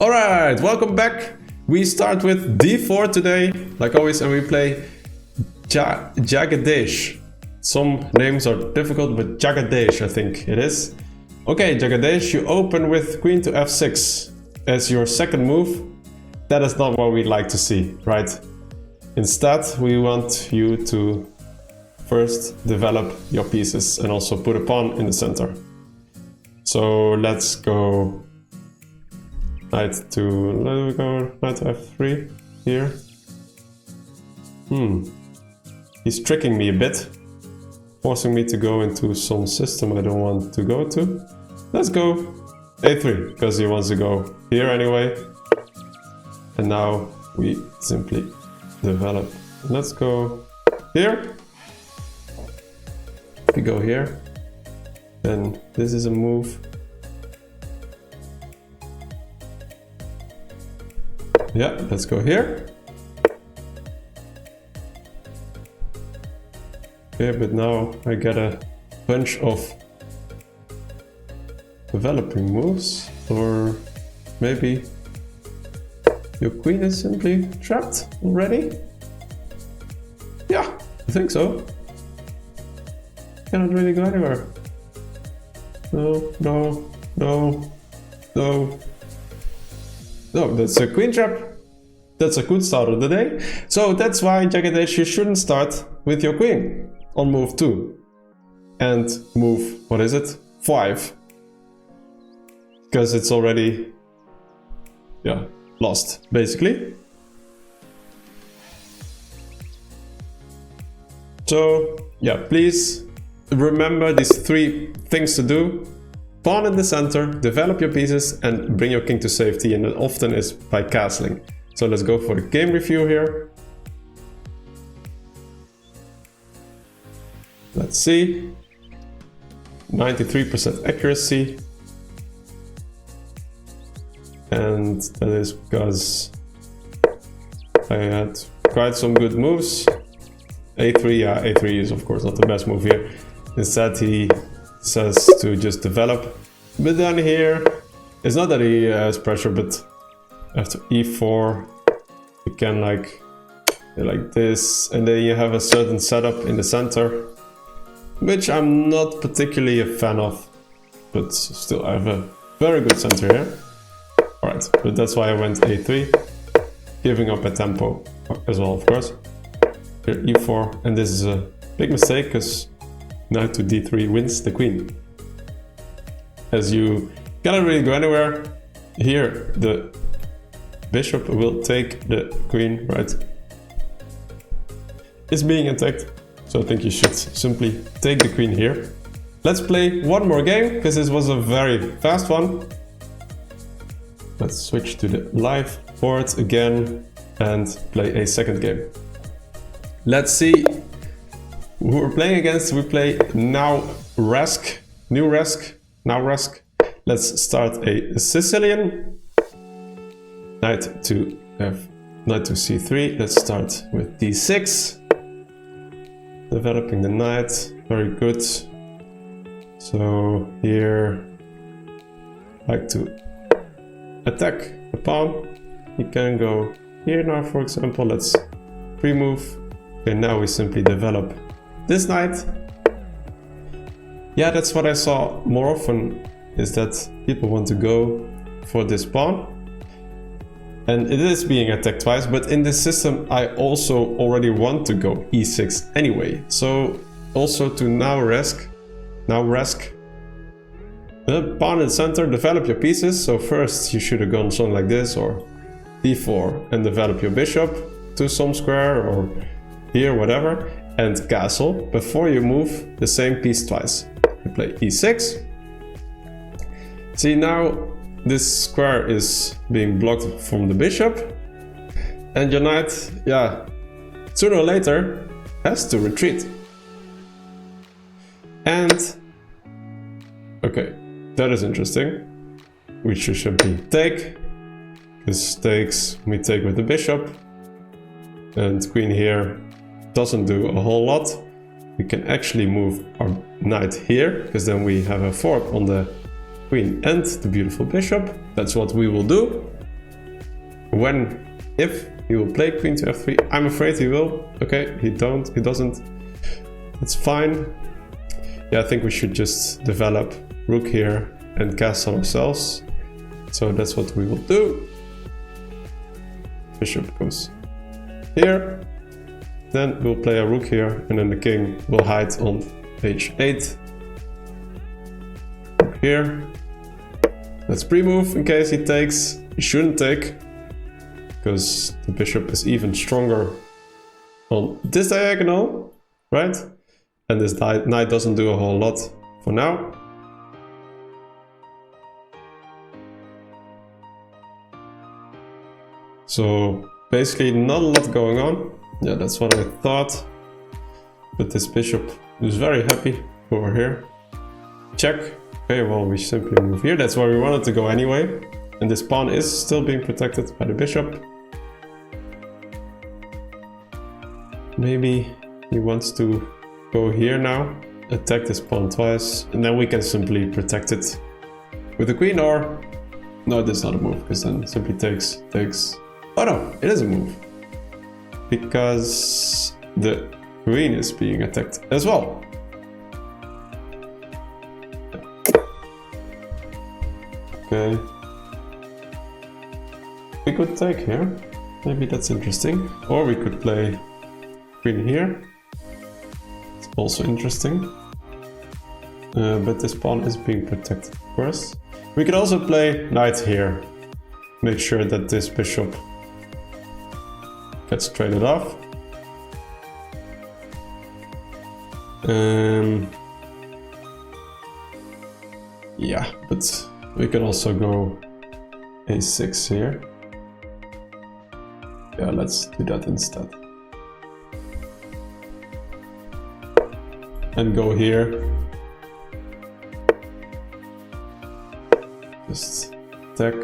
Alright, welcome back. We start with d4 today, like always, and we play Jagadesh. Some names are difficult, but Jagadesh, I think it is. Okay, Jagadesh, you open with queen to f6 as your second move. That is not what we'd like to see, right? Instead, we want you to first develop your pieces and also put a pawn in the center. So let's go knight to f3 here. He's tricking me a bit, forcing me to go into some system I don't want to go to. Let's go a3, because he wants to go here anyway. And now we simply develop. Let's go here. If we go here, then this is a move. Yeah, let's go here. Okay, but now I get a bunch of developing moves, or maybe your queen is simply trapped already? Yeah, I think so. Cannot really go anywhere. No, no, no, no. No, that's a queen trap. That's a good start of the day. So that's why, Jagadesh, you shouldn't start with your queen on move 2. And move, what is it? 5. Because it's already, yeah, lost, basically. So, yeah, please remember these 3 things to do. Pawn in the center, develop your pieces, and bring your king to safety, and that often is by castling. So let's go for the game review here. Let's see. 93% accuracy. And that is because I had quite some good moves. A3, yeah, A3 is of course not the best move here. Instead he says to just develop. But then here, it's not that he has pressure, but after e4, you can like this, and then you have a certain setup in the center, which I'm not particularly a fan of, but still I have a very good center here. Alright, but that's why I went a3, giving up a tempo as well, of course. Here e4, and this is a big mistake, because knight to d3 wins the queen. As you cannot really go anywhere. Here the bishop will take the queen, right? It's being attacked, so I think you should simply take the queen here. Let's play one more game, because this was a very fast one. Let's switch to the live board again and play a second game. Let's see who we're playing against. We play Now Rask. Let's start a Sicilian. Knight to c3. Let's start with d6. Developing the knight. Very good. So here, like to attack the pawn. You can go here now, for example. Let's pre-move. Okay, now we simply develop this knight. Yeah, that's what I saw more often, is that people want to go for this pawn. And it is being attacked twice, but in this system I also already want to go e6 anyway. So also to now rask. The pawn in the center, develop your pieces. So first you should have gone something like this, or d4, and develop your bishop to some square, or here, whatever, and castle before you move the same piece twice. You play e6. See, now this square is being blocked from the bishop, and your knight, yeah, sooner or later has to retreat. And okay, that is interesting. We should simply take, because takes we take with the bishop, and queen here doesn't do a whole lot. We can actually move our knight here, because then we have a fork on the queen and the beautiful bishop. That's what we will do. if he will play queen to f3. I'm afraid he will. Okay, he doesn't. It's fine. Yeah, I think we should just develop rook here and castle ourselves. So that's what we will do. Bishop goes here. Then we'll play a rook here, and then the king will hide on h8. Rook here. Let's pre-move in case he takes. He shouldn't take, because the bishop is even stronger on this diagonal, right? And this knight doesn't do a whole lot for now. So basically not a lot going on. Yeah, that's what I thought. But this bishop is very happy over here. Check. Okay, well, we simply move here. That's where we wanted to go anyway. And this pawn is still being protected by the bishop. Maybe he wants to go here now, attack this pawn twice, and then we can simply protect it with the queen, or... No, this is not a move, because then it simply takes... Oh no, it is a move. Because the queen is being attacked as well. Okay. We could take here. Maybe that's interesting. Or we could play queen here. It's also interesting. But this pawn is being protected, of course. We could also play knight here. Make sure that this bishop gets traded off. Yeah, but we can also go a6 here. Yeah, let's do that instead. And go here. Just attack.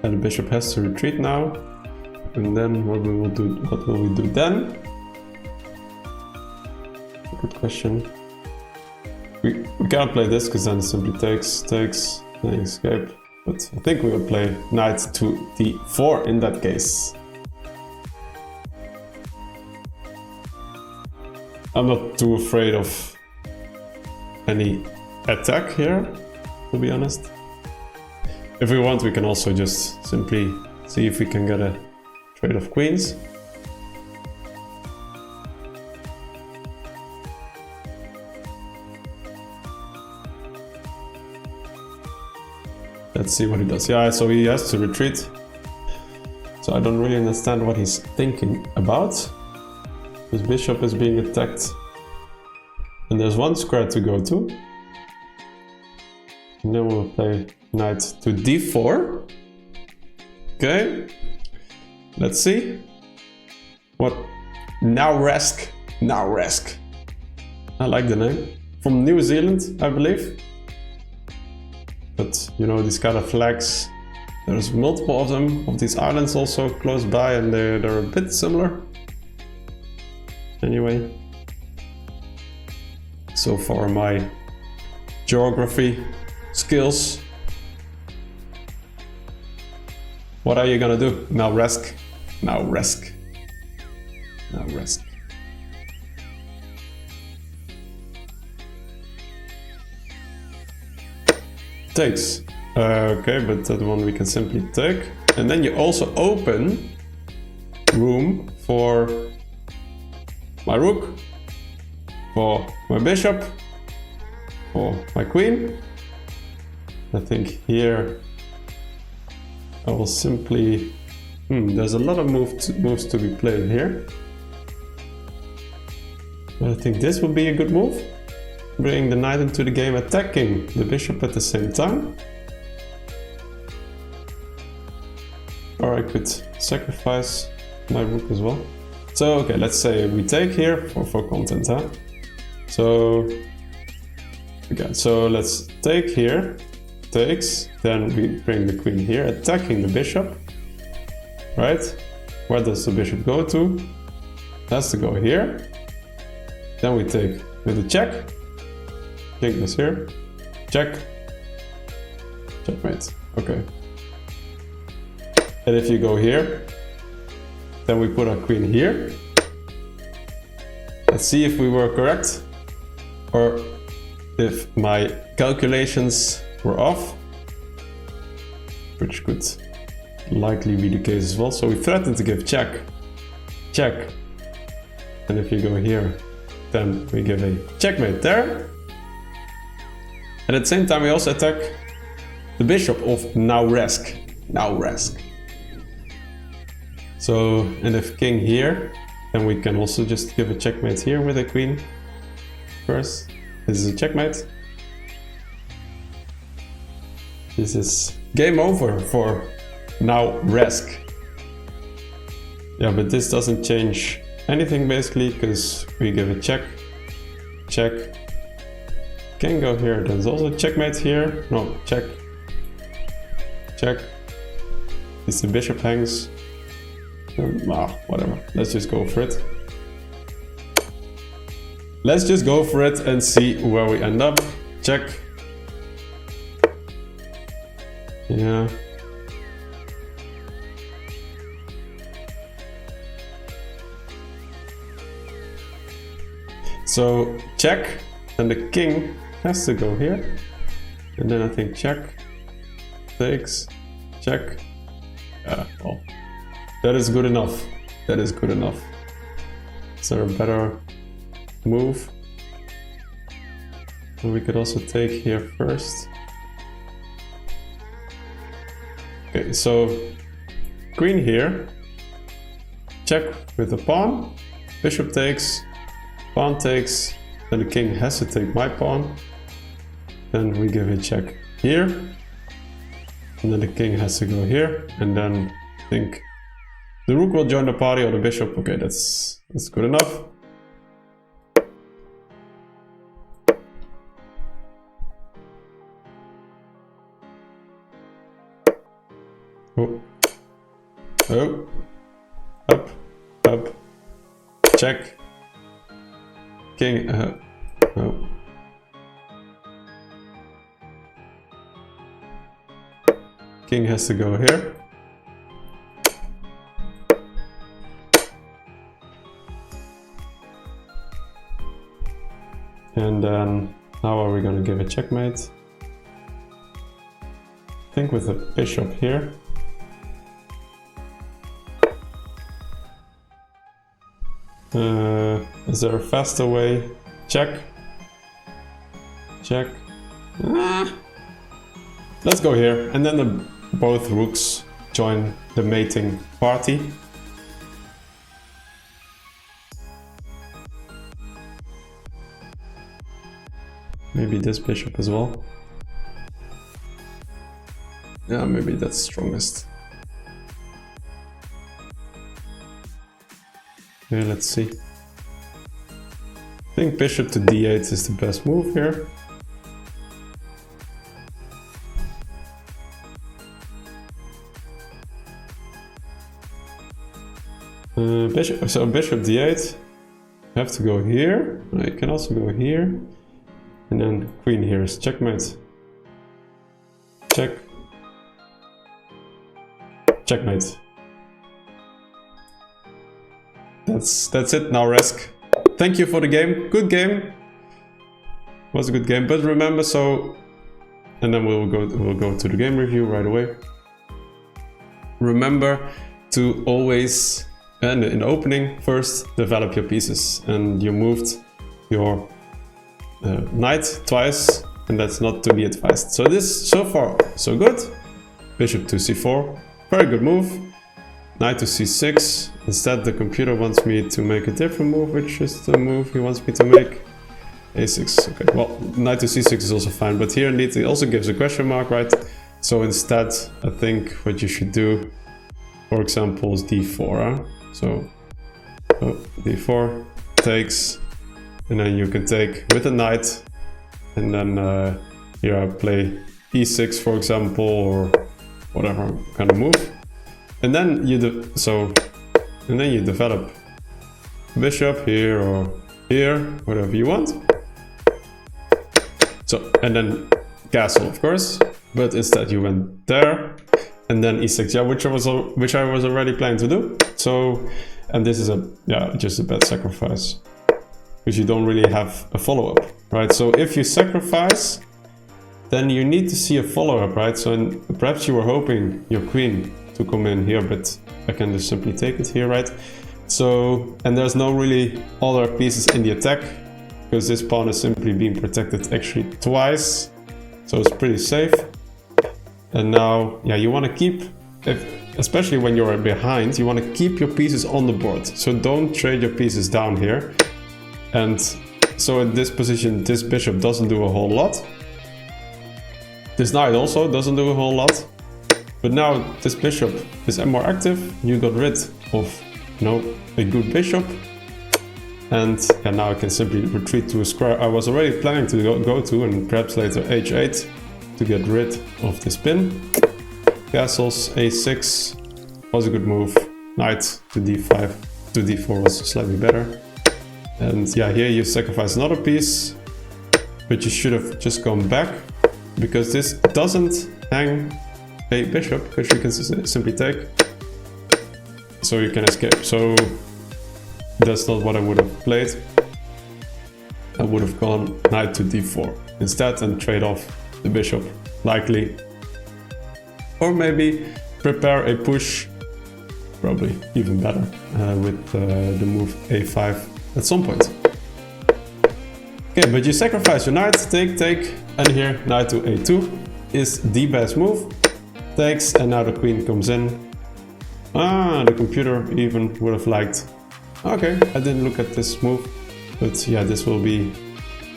And the bishop has to retreat now. And then what will we do then? Good question. We cannot play this because then it simply takes, then escape. But I think we will play knight to d4 in that case. I'm not too afraid of any attack here, to be honest. If we want, we can also just simply see if we can get a trade of queens. Let's see what he does. Yeah, so he has to retreat. So I don't really understand what he's thinking about. This bishop is being attacked. And there's one square to go to. And then we'll play knight to d4. Okay. Let's see. What? Nauresk. Nauresk. I like the name. From New Zealand, I believe. But, you know, these kind of flags, there's multiple of them, of these islands also close by, and they're a bit similar. Anyway, so far my geography skills. What are you gonna do? Nauresk. Nauresk. Nauresk. Takes. Okay, but that one we can simply take. And then you also open room for my rook, for my bishop, for my queen. I think here I will simply... there's a lot of moves to be played here. But I think this would be a good move. Bringing the knight into the game, attacking the bishop at the same time. Or I could sacrifice my rook as well. So, okay, let's say we take here for content, huh? So, again, so let's take here, takes, then we bring the queen here, attacking the bishop, right? Where does the bishop go to? It has to go here. Then we take with a check. King is here, check, checkmate. Okay. And if you go here, then we put our queen here. Let's see if we were correct or if my calculations were off, which could likely be the case as well. So we threatened to give check, check. And if you go here, then we give a checkmate there. And at the same time, we also attack the bishop of now resk. So, and if king here, then we can also just give a checkmate here with a queen first. This is a checkmate. This is game over for now resk. Yeah, but this doesn't change anything basically, because we give a check, check. Can go here, there's also checkmate here. No, check, check. It's the bishop hangs. Whatever, let's just go for it. Let's just go for it and see where we end up. Check. Yeah. So check, and the king has to go here. And then I think check, takes, check. Well, that is good enough. That is good enough. Is there a better move? We could also take here first. Okay, so queen here. Check with the pawn. Bishop takes. Pawn takes. Then the king has to take my pawn. Then we give a check here. And then the king has to go here. And then I think the rook will join the party, or the bishop. Okay, that's good enough. Oh. Oh. Up. Up. Check. King. Oh. King has to go here. And then, how are we going to give a checkmate? I think with the bishop here. Is there a faster way? Check. Check. Let's go here. And then both rooks join the mating party. Maybe this bishop as well. Yeah, maybe that's strongest. Yeah, let's see. I think bishop to d8 is the best move here. Bishop d8. I have to go here. I can also go here. And then queen here is checkmate. Check. Checkmate. That's it now, Resk. Thank you for the game. Good game. Was a good game, but remember, so, and then we'll go to the game review right away. Remember to always, in the opening, first develop your pieces, and you moved your knight twice, and that's not to be advised. So this, so far, so good. Bishop to c4, very good move. Knight to c6. Instead, the computer wants me to make a different move, which is the move he wants me to make. a6. Okay, well, knight to c6 is also fine, but here indeed it also gives a question mark, right? So instead, I think what you should do, for example, is d4. Huh? So d4 takes, and then you can take with the knight, and then here I play e6, for example, or whatever kind of move. And then you develop bishop here or here, whatever you want. So, and then castle, of course. but instead you went there, and then e6, yeah, which I was already planning to do. So, and this is just a bad sacrifice, because you don't really have a follow-up, right? So if you sacrifice, then you need to see a follow-up, right? So perhaps you were hoping your queen to come in here, but I can just simply take it here, right? So, and there's no really other pieces in the attack, because this pawn is simply being protected actually twice. So it's pretty safe. And now, yeah, you want to keep, especially when you're behind, you want to keep your pieces on the board. So don't trade your pieces down here. And so in this position, this bishop doesn't do a whole lot. This knight also doesn't do a whole lot. But now this bishop is more active. You got rid of, a good bishop. And yeah, now I can simply retreat to a square I was already planning to go to, and perhaps later h8 to get rid of this pin. Castles, a6 was a good move. Knight to d5, to d4 was slightly better. And yeah, here you sacrifice another piece, but you should have just gone back, because this doesn't hang a bishop, which you can simply take. So you can escape. So that's not what I would have played. I would have gone knight to d4 instead and trade off the bishop, likely. Or maybe prepare a push, probably even better, with the move a5 at some point. Okay, but you sacrifice your knight, take, and here knight to a2 is the best move. Takes, and now the queen comes in. The computer even would have liked. Okay, I didn't look at this move, but yeah, this will be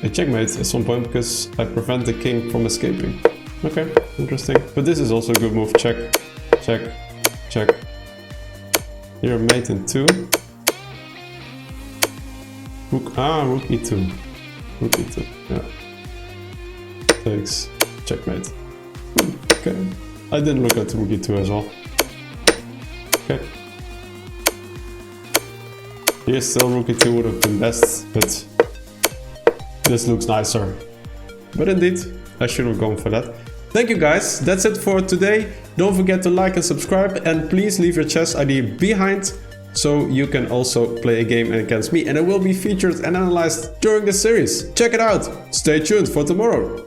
a checkmate at some point, because I prevent the king from escaping. Okay, interesting. But this is also a good move. Check, check, check. Here, mate in 2. Rook e2. Rook e2, yeah. Takes, checkmate. Okay, I didn't look at rook e2 as well. Okay. Here still rook e2 would have been best, but this looks nicer. But indeed, I should have gone for that. Thank you guys, that's it for today. Don't forget to like and subscribe, and please leave your chess ID behind, so you can also play a game against me, and it will be featured and analyzed during the series. Check it out. Stay tuned for tomorrow.